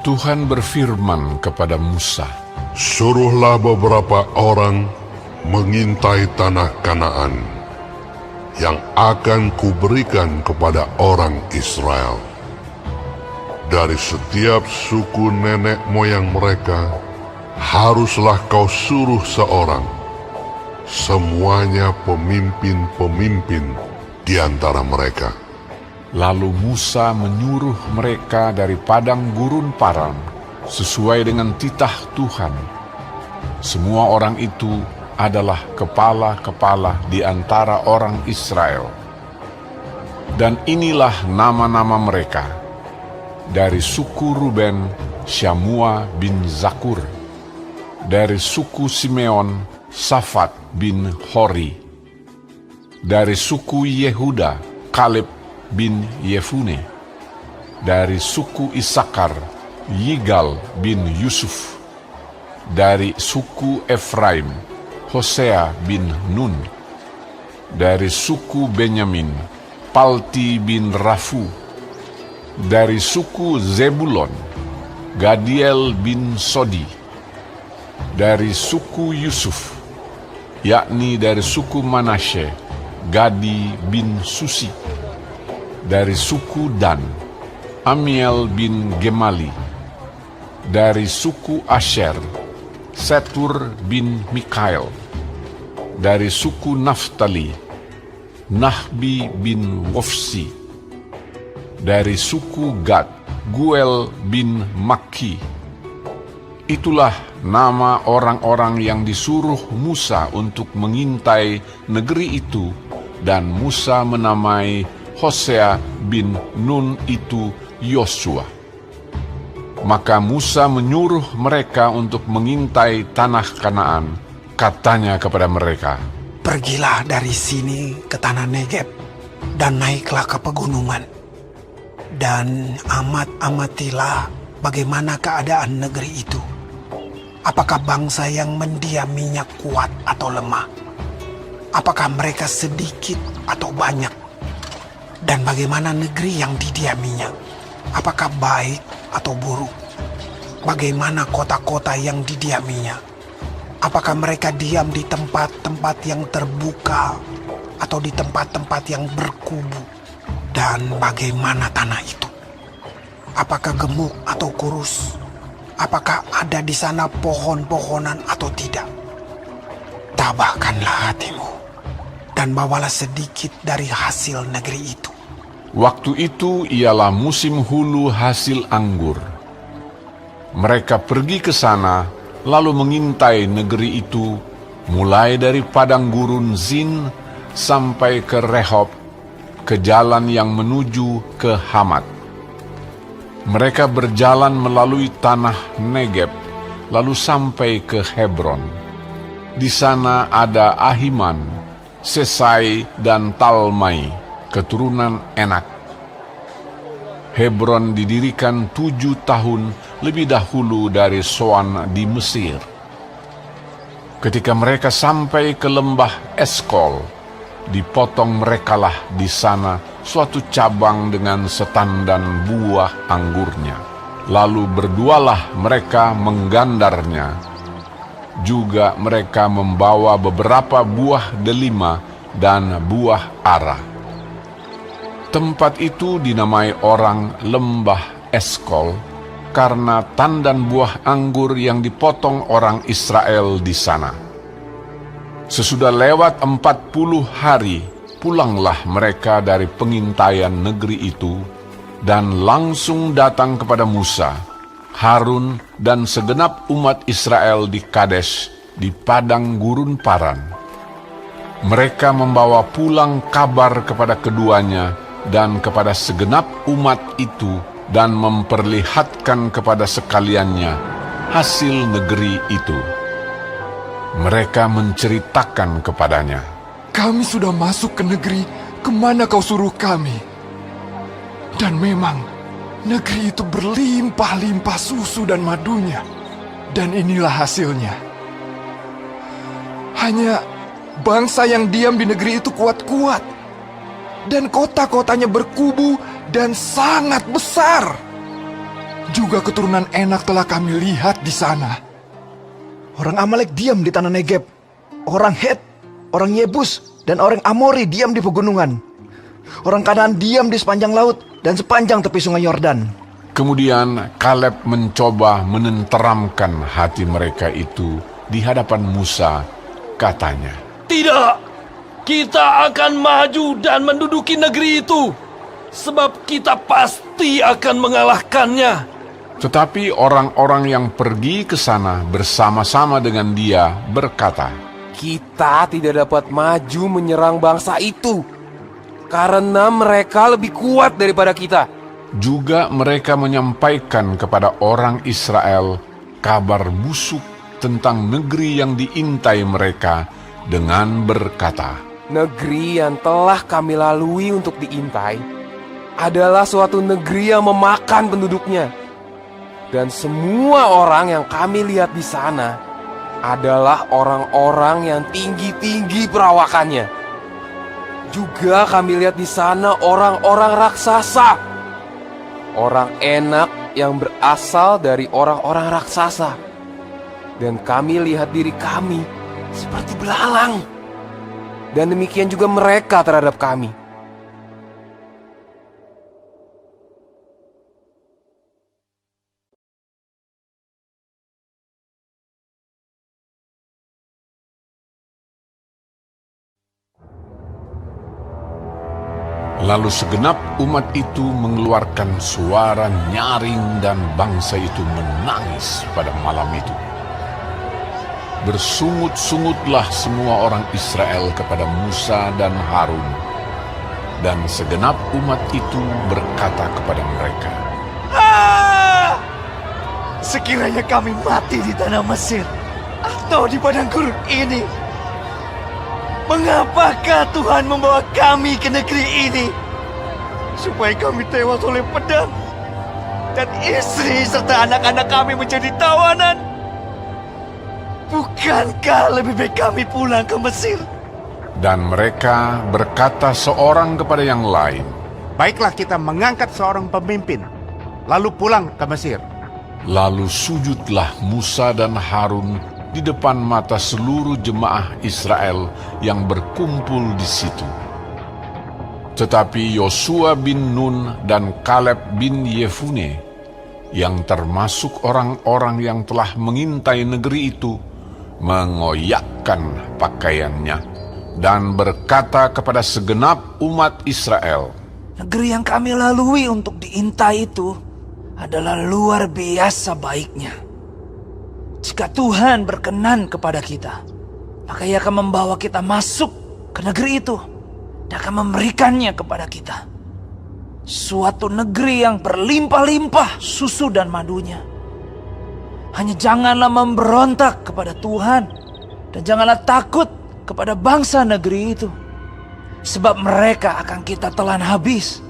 Tuhan berfirman kepada Musa, Suruhlah beberapa orang mengintai tanah Kanaan yang akan kuberikan kepada orang Israel. Dari setiap suku nenek moyang mereka, haruslah kau suruh seorang, semuanya pemimpin-pemimpin di antara mereka. Lalu Musa menyuruh mereka dari padang gurun Paran sesuai dengan titah Tuhan. Semua orang itu adalah kepala-kepala di antara orang Israel. Dan inilah nama-nama mereka. Dari suku Ruben, Syamua bin Zakur. Dari suku Simeon, Safat bin Hori. Dari suku Yehuda, Kaleb bin Yefune. Dari suku Isakar, Yigal bin Yusuf. Dari suku Efraim, Hosea bin Nun. Dari suku Benyamin, Palti bin Rafu. Dari suku Zebulon, Gadiel bin Sodi. Dari suku Yusuf, yakni dari suku Manasye, Gadi bin Susi. Dari suku Dan, Amiel bin Gemali. Dari suku Asher, Setur bin Mikael. Dari suku Naftali, Nahbi bin Wofsi. Dari suku Gad, Guel bin Makki. Itulah nama orang-orang yang disuruh Musa untuk mengintai negeri itu, dan Musa menamai Hosea bin Nun itu Yosua. Maka Musa menyuruh mereka untuk mengintai tanah Kanaan. Katanya kepada mereka, Pergilah dari sini ke tanah Negeb, dan naiklah ke pegunungan. Dan amatilah bagaimana keadaan negeri itu. Apakah bangsa yang mendiaminya kuat atau lemah? Apakah mereka sedikit atau banyak? Dan bagaimana negeri yang didiaminya? Apakah baik atau buruk? Bagaimana kota-kota yang didiaminya? Apakah mereka diam di tempat-tempat yang terbuka atau di tempat-tempat yang berkubu? Dan bagaimana tanah itu? Apakah gemuk atau kurus? Apakah ada di sana pohon-pohonan atau tidak? Tabahkanlah hatimu dan bawalah sedikit dari hasil negeri itu. waktu itu ialah musim hulu hasil anggur. Mereka pergi ke sana, lalu mengintai negeri itu, mulai dari padang gurun Zin sampai ke Rehob, ke jalan yang menuju ke Hamat. Mereka berjalan melalui tanah Negeb, lalu sampai ke Hebron. Di sana ada Ahiman, Sesai, dan Talmai, keturunan Enak. Hebron didirikan 7 tahun lebih dahulu dari Soan di Mesir. Ketika mereka sampai ke lembah Eskol, dipotong merekalah di sana suatu cabang dengan setandan buah anggurnya. Lalu berdualah mereka menggandarnya. Juga mereka membawa beberapa buah delima dan buah ara. Tempat itu dinamai orang Lembah Eskol karena tandan buah anggur yang dipotong orang Israel di sana. Sesudah lewat 40 hari, pulanglah mereka dari pengintaian negeri itu dan langsung datang kepada Musa, Harun, dan segenap umat Israel di Kades, di padang gurun Paran. Mereka membawa pulang kabar kepada keduanya dan kepada segenap umat itu, dan memperlihatkan kepada sekaliannya hasil negeri itu. Mereka menceritakan kepadanya, Kami sudah masuk ke negeri kemana kau suruh kami. Dan memang negeri itu berlimpah-limpah susu dan madunya. Dan inilah hasilnya. Hanya bangsa yang diam di negeri itu kuat-kuat. Dan kota-kotanya berkubu dan sangat besar. juga keturunan Enak telah kami lihat di sana. Orang Amalek diam di tanah Negeb. Orang Het, orang Yebus, dan orang Amori diam di pegunungan. Orang Kanaan diam di sepanjang laut dan sepanjang tepi sungai Yordan. Kemudian Kaleb mencoba menenteramkan hati mereka itu di hadapan Musa, katanya, "Tidak, kita akan maju dan menduduki negeri itu, sebab kita pasti akan mengalahkannya." Tetapi orang-orang yang pergi ke sana bersama-sama dengan dia berkata, Kita tidak dapat maju menyerang bangsa itu, karena mereka lebih kuat daripada kita. juga mereka menyampaikan kepada orang Israel kabar busuk tentang negeri yang diintai mereka dengan berkata, Negeri yang telah kami lalui untuk diintai adalah suatu negeri yang memakan penduduknya. Dan semua orang yang kami lihat di sana adalah orang-orang yang tinggi-tinggi perawakannya. Juga kami lihat di sana orang-orang raksasa, orang Enak yang berasal dari orang-orang raksasa. Dan kami lihat diri kami seperti belalang. Dan demikian juga mereka terhadap kami. Lalu segenap umat itu mengeluarkan suara nyaring dan bangsa itu menangis pada malam itu. Bersungut-sungutlah semua orang Israel kepada Musa dan Harun. Dan segenap umat itu berkata kepada mereka, Sekiranya kami mati di tanah Mesir atau di padang gurun ini, mengapakah Tuhan membawa kami ke negeri ini? Supaya kami tewas oleh pedang dan istri serta anak-anak kami menjadi tawanan. Bukankah lebih baik kami pulang ke Mesir? dan mereka berkata seorang kepada yang lain, Baiklah kita mengangkat seorang pemimpin, lalu pulang ke Mesir. Lalu sujudlah Musa dan Harun di depan mata seluruh jemaah Israel yang berkumpul di situ. Tetapi Yosua bin Nun dan Kaleb bin Yefune, yang termasuk orang-orang yang telah mengintai negeri itu, mengoyakkan pakaiannya dan berkata kepada segenap umat Israel, Negeri yang kami lalui untuk diintai itu adalah luar biasa baiknya. Jika Tuhan berkenan kepada kita, maka Ia akan membawa kita masuk ke negeri itu dan akan memberikannya kepada kita. Suatu negeri yang berlimpah-limpah susu dan madunya. Hanya janganlah memberontak kepada Tuhan dan janganlah takut kepada bangsa negeri itu, sebab mereka akan kita telan habis.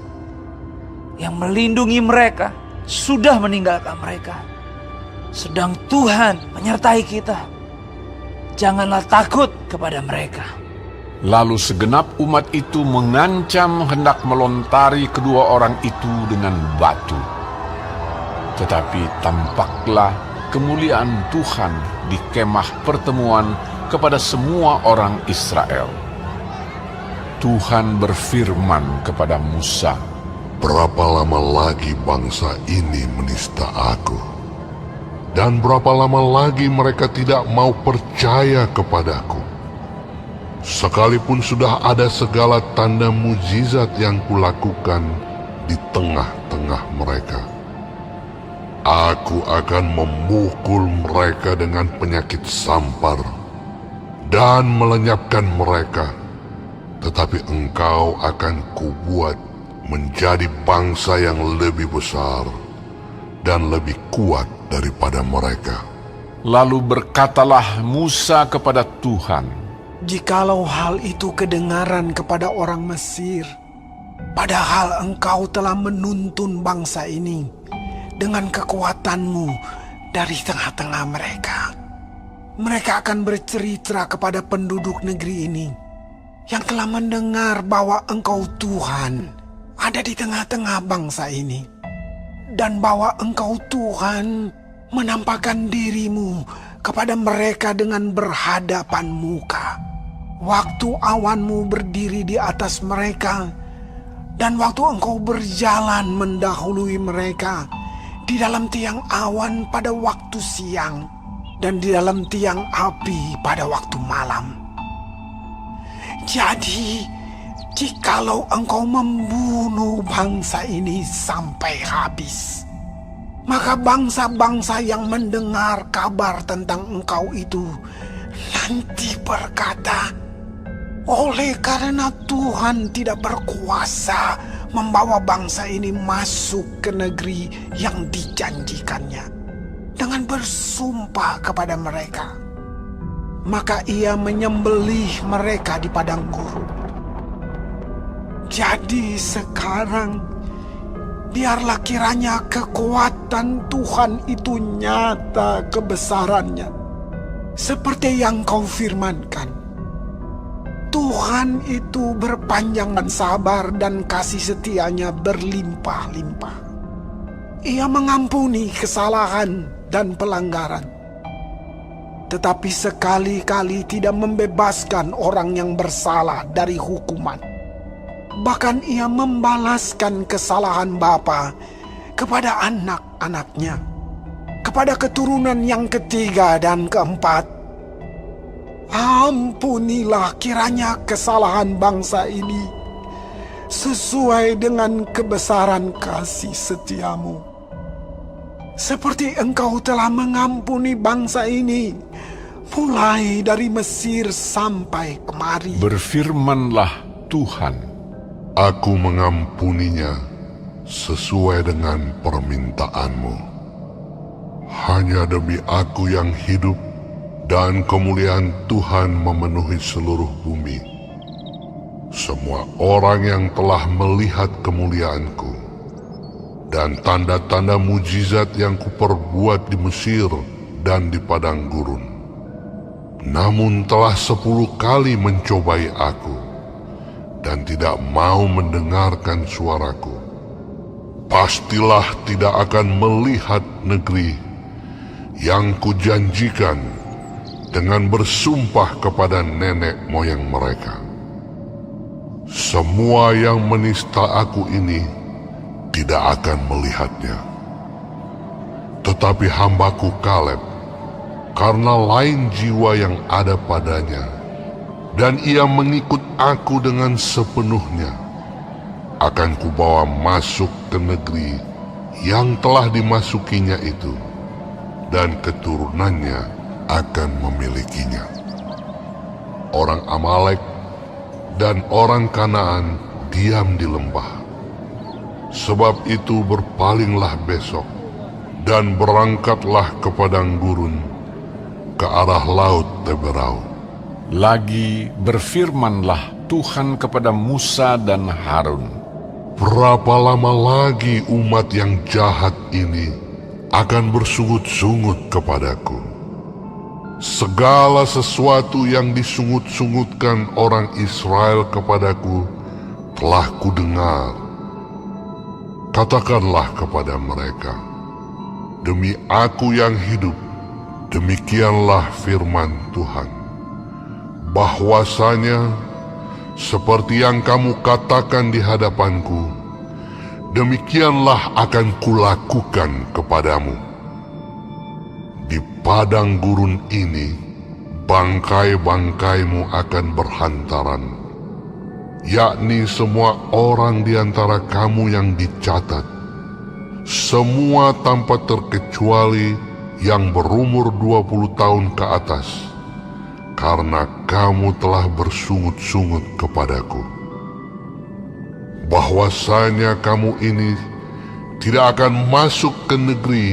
Yang melindungi mereka sudah meninggalkan mereka, sedang Tuhan menyertai kita. Janganlah takut kepada mereka. Lalu segenap umat itu mengancam hendak melontari kedua orang itu dengan batu. Tetapi tampaklah kemuliaan Tuhan di kemah pertemuan kepada semua orang Israel. Tuhan berfirman kepada Musa, Berapa lama lagi bangsa ini menista aku? Dan berapa lama lagi mereka tidak mau percaya kepadaku? Sekalipun sudah ada segala tanda mujizat yang kulakukan di tengah-tengah mereka. Aku akan memukul mereka dengan penyakit sampar dan melenyapkan mereka. Tetapi engkau akan kubuat menjadi bangsa yang lebih besar dan lebih kuat daripada mereka. Lalu berkatalah Musa kepada Tuhan, Jikalau hal itu kedengaran kepada orang Mesir, padahal engkau telah menuntun bangsa ini dengan kekuatanmu dari tengah-tengah mereka, mereka akan bercerita kepada penduduk negeri ini yang telah mendengar bahwa engkau Tuhan ada di tengah-tengah bangsa ini. dan bahwa Engkau Tuhan menampakkan dirimu kepada mereka dengan berhadapan muka. Waktu awanmu berdiri di atas mereka, dan waktu Engkau berjalan mendahului mereka di dalam tiang awan pada waktu siang, dan di dalam tiang api pada waktu malam. Jadi, jikalau Engkau membunuh bangsa ini sampai habis, maka bangsa-bangsa yang mendengar kabar tentang Engkau itu nanti berkata, oleh karena Tuhan tidak berkuasa membawa bangsa ini masuk ke negeri yang dijanjikannya dengan bersumpah kepada mereka, maka ia menyembelih mereka di padang gurun. Jadi sekarang, biarlah kiranya kekuatan Tuhan itu nyata kebesarannya, seperti yang Kau firmankan. Tuhan itu berpanjangan sabar dan kasih setianya berlimpah-limpah. Ia mengampuni kesalahan dan pelanggaran, tetapi sekali-kali tidak membebaskan orang yang bersalah dari hukuman. Bahkan ia membalaskan kesalahan bapa kepada anak-anaknya, kepada keturunan yang ketiga dan keempat. Ampunilah kiranya kesalahan bangsa ini sesuai dengan kebesaran kasih setiamu, seperti Engkau telah mengampuni bangsa ini mulai dari Mesir sampai kemari. Berfirmanlah Tuhan, Aku mengampuninya sesuai dengan permintaanmu. Hanya demi Aku yang hidup dan kemuliaan Tuhan memenuhi seluruh bumi. Semua orang yang telah melihat kemuliaanku dan tanda-tanda mujizat yang kuperbuat di Mesir dan di padang gurun, namun telah 10 kali mencobai Aku dan tidak mau mendengarkan suaraku, pastilah tidak akan melihat negeri yang kujanjikan dengan bersumpah kepada nenek moyang mereka. Semua yang menista Aku ini tidak akan melihatnya. Tetapi hamba-Ku Kaleb, karena lain jiwa yang ada padanya, dan ia mengikut Aku dengan sepenuhnya, akan Kubawa masuk ke negeri yang telah dimasukinya itu, dan keturunannya akan memilikinya. Orang Amalek dan orang Kanaan diam di lembah. Sebab itu berpalinglah besok dan berangkatlah ke padang gurun, ke arah laut Teberau. lagi berfirmanlah Tuhan kepada Musa dan Harun, Berapa lama lagi umat yang jahat ini akan bersungut-sungut kepadaku? Segala sesuatu yang disungut-sungutkan orang Israel kepadaku telah kudengar. Katakanlah kepada mereka, demi Aku yang hidup, demikianlah firman Tuhan, bahwasanya seperti yang kamu katakan di hadapanku, demikianlah akan kulakukan kepadamu. Di padang gurun ini, bangkai-bangkaimu akan berhantaran, yakni semua orang di antara kamu yang dicatat, semua tanpa terkecuali yang berumur 20 tahun ke atas, karena kamu telah bersungut-sungut kepadaku. Bahwasanya kamu ini tidak akan masuk ke negeri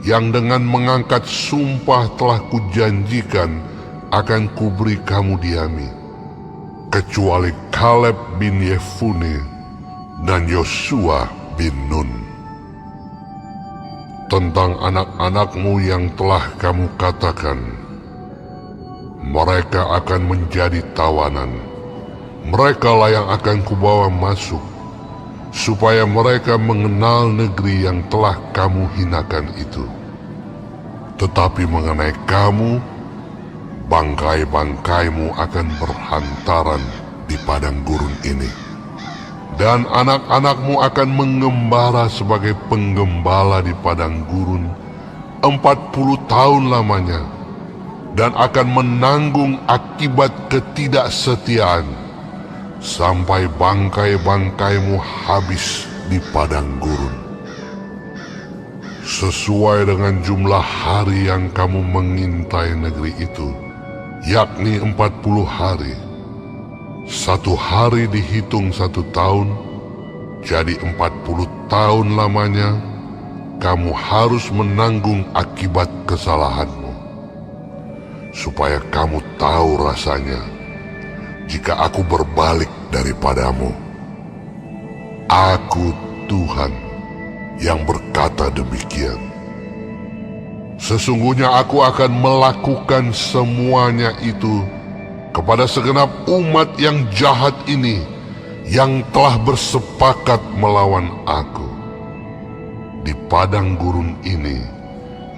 yang dengan mengangkat sumpah telah kujanjikan akan kuberi kamu diami, kecuali Kaleb bin Yefune dan Yosua bin Nun. Tentang anak-anakmu yang telah kamu katakan, mereka akan menjadi tawanan, merekalah yang akan kubawa masuk, supaya mereka mengenal negeri yang telah kamu hinakan itu. Tetapi mengenai kamu, bangkai-bangkaimu akan berhantaran di padang gurun ini, dan anak-anakmu akan mengembara sebagai penggembala di padang gurun 40 tahun lamanya, dan akan menanggung akibat ketidaksetiaan sampai bangkai-bangkaimu habis di padang gurun. Sesuai dengan jumlah hari yang kamu mengintai negeri itu, yakni 40 hari. 1 hari dihitung 1 tahun, jadi 40 tahun lamanya kamu harus menanggung akibat kesalahanmu, supaya kamu tahu rasanya jika aku berbalik daripadamu. Aku Tuhan yang berkata demikian. Sesungguhnya aku akan melakukan semuanya itu kepada segenap umat yang jahat ini, yang telah bersepakat melawan aku. Di padang gurun ini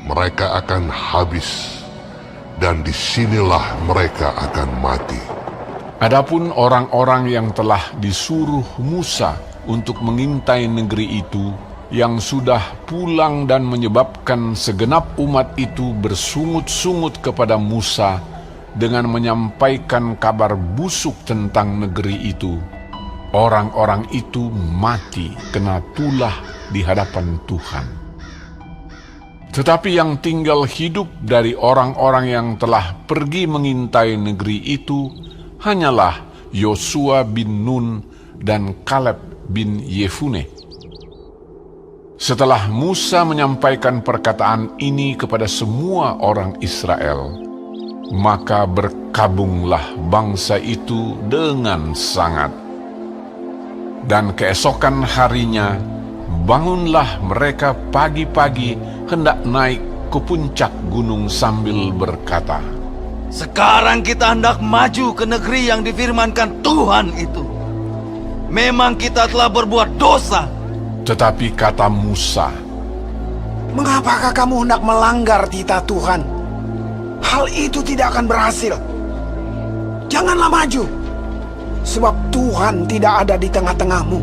mereka akan habis, dan disinilah mereka akan mati. Adapun orang-orang yang telah disuruh Musa untuk mengintai negeri itu, yang sudah pulang dan menyebabkan segenap umat itu bersungut-sungut kepada Musa dengan menyampaikan kabar busuk tentang negeri itu, orang-orang itu mati kena tulah di hadapan Tuhan. Tetapi yang tinggal hidup dari orang-orang yang telah pergi mengintai negeri itu hanyalah Yosua bin Nun dan Kaleb bin Yefune. Setelah Musa menyampaikan perkataan ini kepada semua orang Israel, maka berkabunglah bangsa itu dengan sangat. Dan keesokan harinya, bangunlah mereka pagi-pagi hendak naik ke puncak gunung sambil berkata, Sekarang kita hendak maju ke negeri yang difirmankan Tuhan itu. Memang kita telah berbuat dosa. Tetapi kata Musa, Mengapakah kamu hendak melanggar titah Tuhan? Hal itu tidak akan berhasil. Janganlah maju, sebab Tuhan tidak ada di tengah-tengahmu,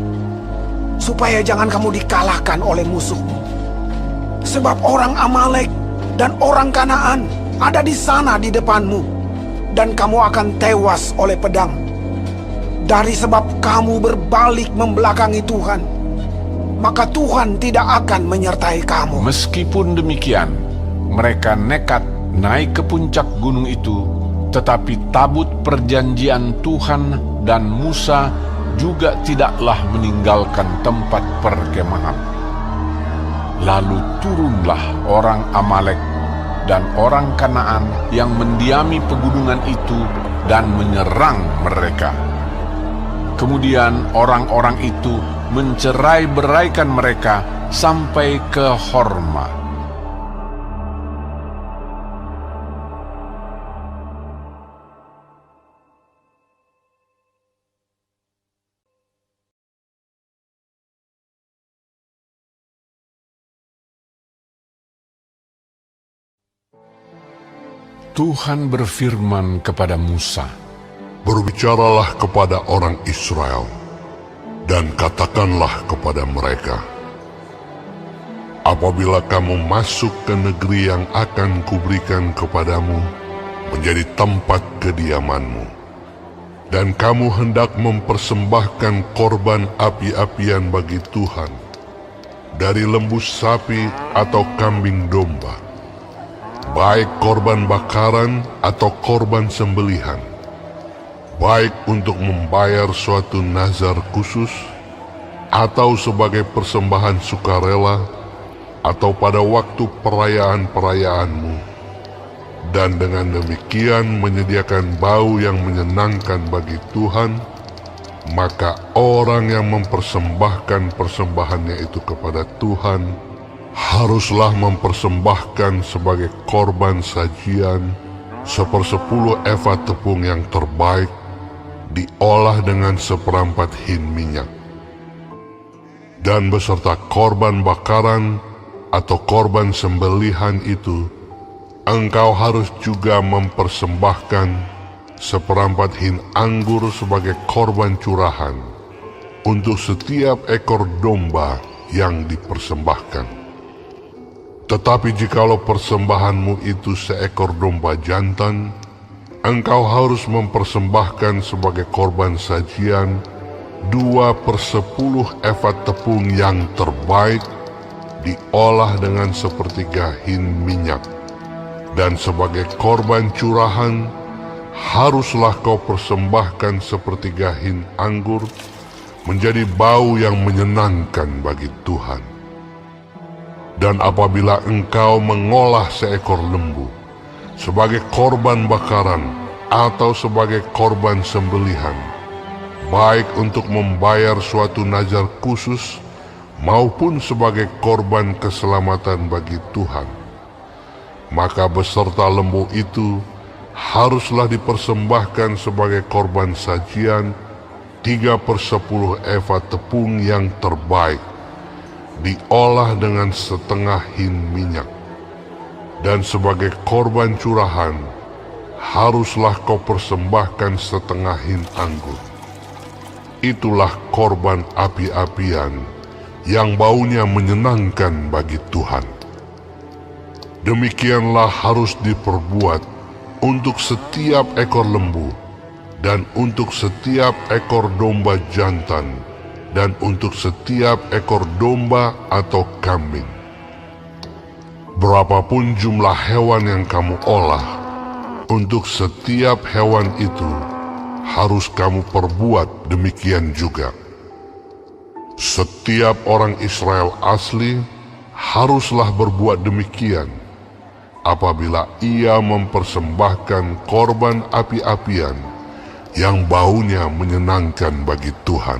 supaya jangan kamu dikalahkan oleh musuhmu. Sebab orang Amalek dan orang Kanaan ada di sana di depanmu, dan kamu akan tewas oleh pedang. Dari sebab kamu berbalik membelakangi Tuhan, maka Tuhan tidak akan menyertai kamu. meskipun demikian, mereka nekat naik ke puncak gunung itu, tetapi tabut perjanjian Tuhan dan Musa juga tidaklah meninggalkan tempat perkemahan. Lalu turunlah orang Amalek dan orang Kanaan yang mendiami pegunungan itu dan menyerang mereka. Kemudian orang-orang itu mencerai-beraikan mereka sampai ke Horma. Tuhan berfirman kepada Musa, Berbicaralah kepada orang Israel, dan katakanlah kepada mereka, apabila kamu masuk ke negeri yang akan kuberikan kepadamu menjadi tempat kediamanmu, dan kamu hendak mempersembahkan korban api-apian bagi Tuhan dari lembu sapi atau kambing domba, baik korban bakaran atau korban sembelihan, baik untuk membayar suatu nazar khusus, atau sebagai persembahan sukarela, atau pada waktu perayaan-perayaanmu, dan dengan demikian menyediakan bau yang menyenangkan bagi Tuhan, maka orang yang mempersembahkan persembahannya itu kepada Tuhan haruslah mempersembahkan sebagai korban sajian 1/10 eva tepung yang terbaik, diolah dengan 1/4 hin minyak. Dan beserta korban bakaran atau korban sembelihan itu, engkau harus juga mempersembahkan seperempat hin anggur sebagai korban curahan untuk setiap ekor domba yang dipersembahkan. Tetapi jikalau persembahanmu itu seekor domba jantan, engkau harus mempersembahkan sebagai korban sajian 2/10 efat tepung yang terbaik diolah dengan sepertiga hin minyak. Dan sebagai korban curahan, haruslah kau persembahkan sepertiga hin anggur menjadi bau yang menyenangkan bagi Tuhan. Dan apabila engkau mengolah seekor lembu sebagai korban bakaran atau sebagai korban sembelihan, baik untuk membayar suatu nazar khusus maupun sebagai korban keselamatan bagi Tuhan, maka beserta lembu itu haruslah dipersembahkan sebagai korban sajian 3/10 efat tepung yang terbaik, diolah dengan setengah hin minyak. Dan sebagai korban curahan, haruslah kau persembahkan setengah hin anggur. Itulah korban api-apian yang baunya menyenangkan bagi Tuhan. Demikianlah harus diperbuat untuk setiap ekor lembu, dan untuk setiap ekor domba jantan, dan untuk setiap ekor domba atau kambing. Berapapun jumlah hewan yang kamu olah, untuk setiap hewan itu harus kamu perbuat demikian juga. Setiap orang Israel asli haruslah berbuat demikian apabila ia mempersembahkan korban api-apian yang baunya menyenangkan bagi Tuhan.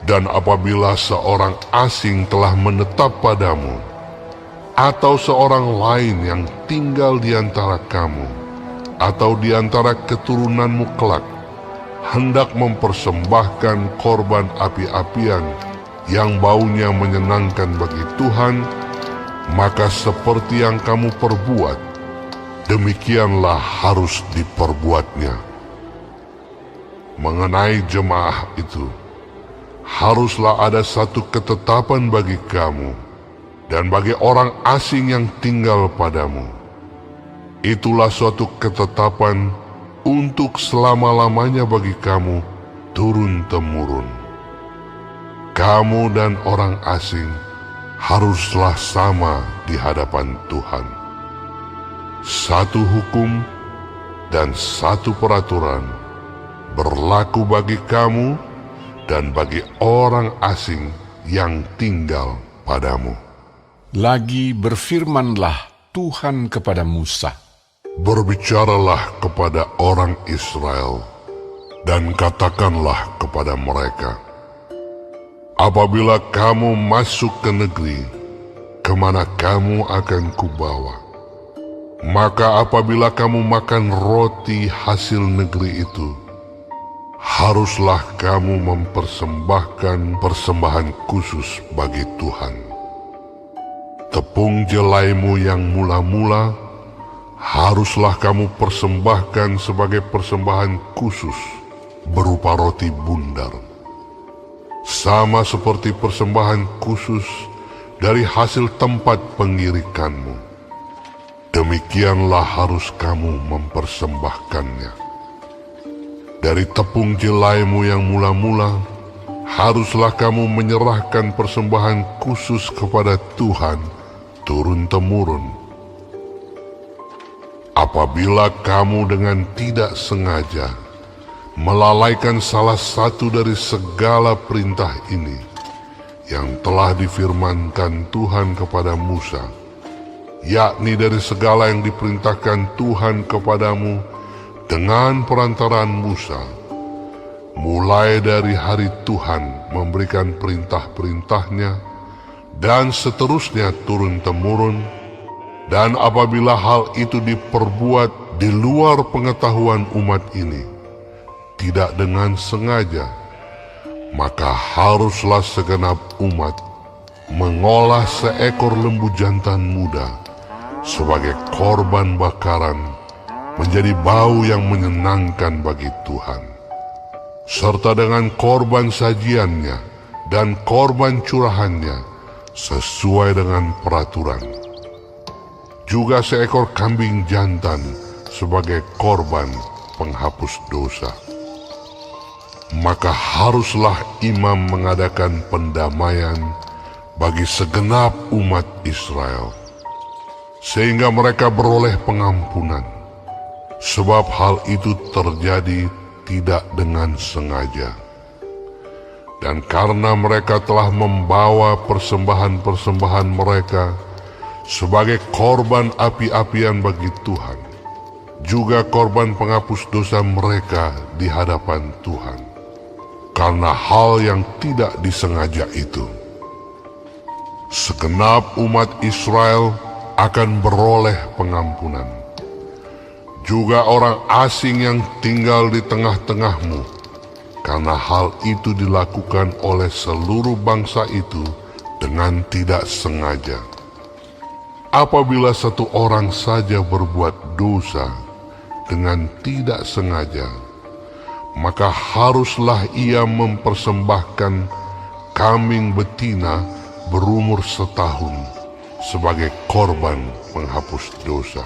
Dan apabila seorang asing telah menetap padamu, atau seorang lain yang tinggal di antara kamu, atau di antara keturunanmu kelak, hendak mempersembahkan korban api-apian yang baunya menyenangkan bagi Tuhan, maka seperti yang kamu perbuat, demikianlah harus diperbuatnya. Mengenai jemaah itu, haruslah ada satu ketetapan bagi kamu dan bagi orang asing yang tinggal padamu. Itulah suatu ketetapan untuk selama-lamanya bagi kamu turun-temurun. Kamu dan orang asing haruslah sama di hadapan Tuhan. Satu hukum dan satu peraturan berlaku bagi kamu dan bagi orang asing yang tinggal padamu. Lagi berfirmanlah Tuhan kepada Musa, Berbicaralah kepada orang Israel dan katakanlah kepada mereka, apabila kamu masuk ke negeri kemana kamu akan kubawa, maka apabila kamu makan roti hasil negeri itu, haruslah kamu mempersembahkan persembahan khusus bagi Tuhan. Tepung jelaimu yang mula-mula haruslah kamu persembahkan sebagai persembahan khusus berupa roti bundar, sama seperti persembahan khusus dari hasil tempat pengirikanmu. Demikianlah harus kamu mempersembahkannya. Dari tepung jelaimu yang mula-mula, haruslah kamu menyerahkan persembahan khusus kepada Tuhan turun-temurun. Apabila kamu dengan tidak sengaja melalaikan salah satu dari segala perintah ini yang telah difirmankan Tuhan kepada Musa, yakni dari segala yang diperintahkan Tuhan kepadamu dengan perantaraan Musa, mulai dari hari Tuhan memberikan perintah-perintahnya dan seterusnya turun-temurun, dan apabila hal itu diperbuat di luar pengetahuan umat ini, tidak dengan sengaja, maka haruslah segenap umat mengolah seekor lembu jantan muda sebagai korban bakaran, menjadi bau yang menyenangkan bagi Tuhan, serta dengan korban sajiannya dan korban curahannya sesuai dengan peraturan. Juga seekor kambing jantan sebagai korban penghapus dosa. Maka haruslah imam mengadakan pendamaian bagi segenap umat Israel, sehingga mereka beroleh pengampunan, sebab hal itu terjadi tidak dengan sengaja. Dan karena mereka telah membawa persembahan-persembahan mereka sebagai korban api-apian bagi Tuhan, juga korban penghapus dosa mereka di hadapan Tuhan, karena hal yang tidak disengaja itu, segenap umat Israel akan beroleh pengampunan. Juga orang asing yang tinggal di tengah-tengahmu, karena hal itu dilakukan oleh seluruh bangsa itu dengan tidak sengaja. Apabila satu orang saja berbuat dosa dengan tidak sengaja, maka haruslah ia mempersembahkan kambing betina berumur setahun sebagai korban penghapus dosa.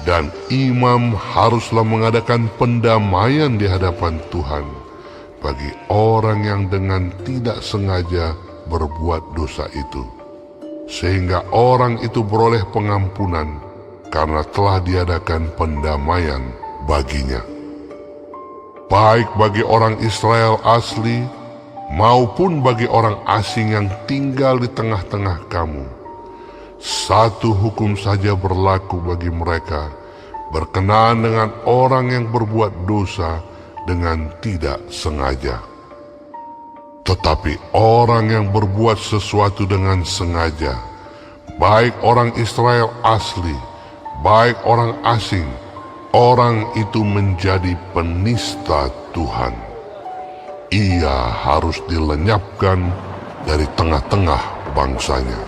Dan imam haruslah mengadakan pendamaian di hadapan Tuhan bagi orang yang dengan tidak sengaja berbuat dosa itu, sehingga orang itu beroleh pengampunan karena telah diadakan pendamaian baginya. Baik bagi orang Israel asli maupun bagi orang asing yang tinggal di tengah-tengah kamu, satu hukum saja berlaku bagi mereka berkenaan dengan orang yang berbuat dosa dengan tidak sengaja. Tetapi orang yang berbuat sesuatu dengan sengaja, baik orang Israel asli, baik orang asing, orang itu menjadi penista Tuhan. Ia harus dilenyapkan dari tengah-tengah bangsanya,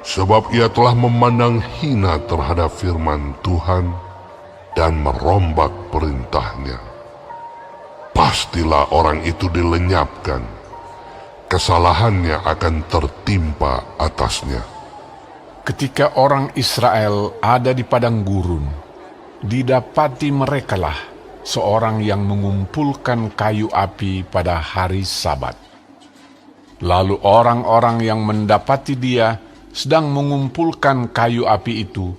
sebab ia telah memandang hina terhadap firman Tuhan dan merombak perintahnya. Pastilah orang itu dilenyapkan, kesalahannya akan tertimpa atasnya. Ketika orang Israel ada di padang gurun, didapati merekalah seorang yang mengumpulkan kayu api pada hari Sabat. Lalu orang-orang yang mendapati dia sedang mengumpulkan kayu api itu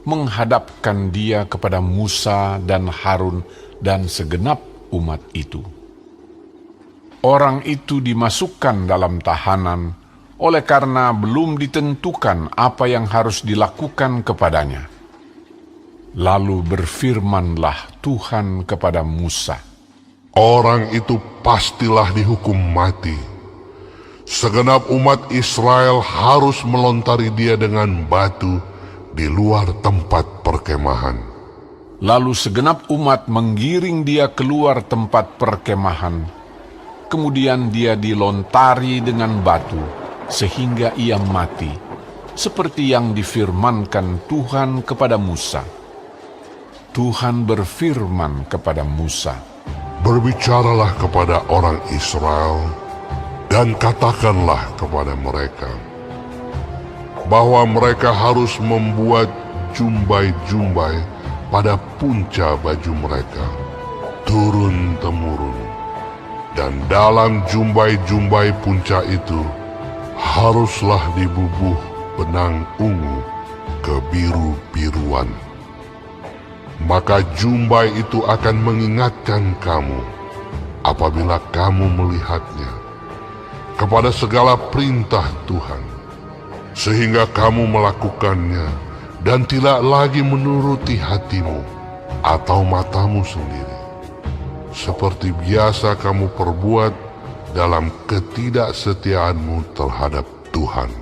menghadapkan dia kepada Musa dan Harun dan segenap umat itu. Orang itu dimasukkan dalam tahanan oleh karena belum ditentukan apa yang harus dilakukan kepadanya. Lalu berfirmanlah Tuhan kepada Musa, Orang itu pastilah dihukum mati. Segenap umat Israel harus melontari dia dengan batu di luar tempat perkemahan. Lalu segenap umat menggiring dia keluar tempat perkemahan. Kemudian dia dilontari dengan batu sehingga ia mati, seperti yang difirmankan Tuhan kepada Musa. Tuhan berfirman kepada Musa, Berbicaralah kepada orang Israel dan katakanlah kepada mereka bahwa mereka harus membuat jumbai-jumbai pada punca baju mereka turun-temurun, dan dalam jumbai-jumbai punca itu haruslah dibubuh benang ungu kebiru-biruan. Maka jumbai itu akan mengingatkan kamu apabila kamu melihatnya kepada segala perintah Tuhan, sehingga kamu melakukannya dan tidak lagi menuruti hatimu atau matamu sendiri, seperti biasa kamu perbuat dalam ketidaksetiaanmu terhadap Tuhan.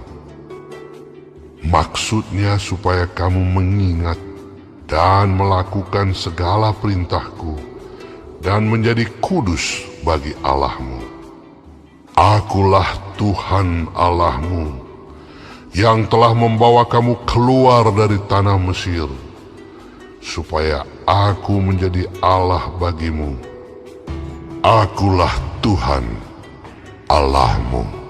Maksudnya supaya kamu mengingat dan melakukan segala perintahku dan menjadi kudus bagi Allahmu. Akulah Tuhan Allahmu, yang telah membawa kamu keluar dari tanah Mesir, supaya aku menjadi Allah bagimu. Akulah Tuhan Allahmu.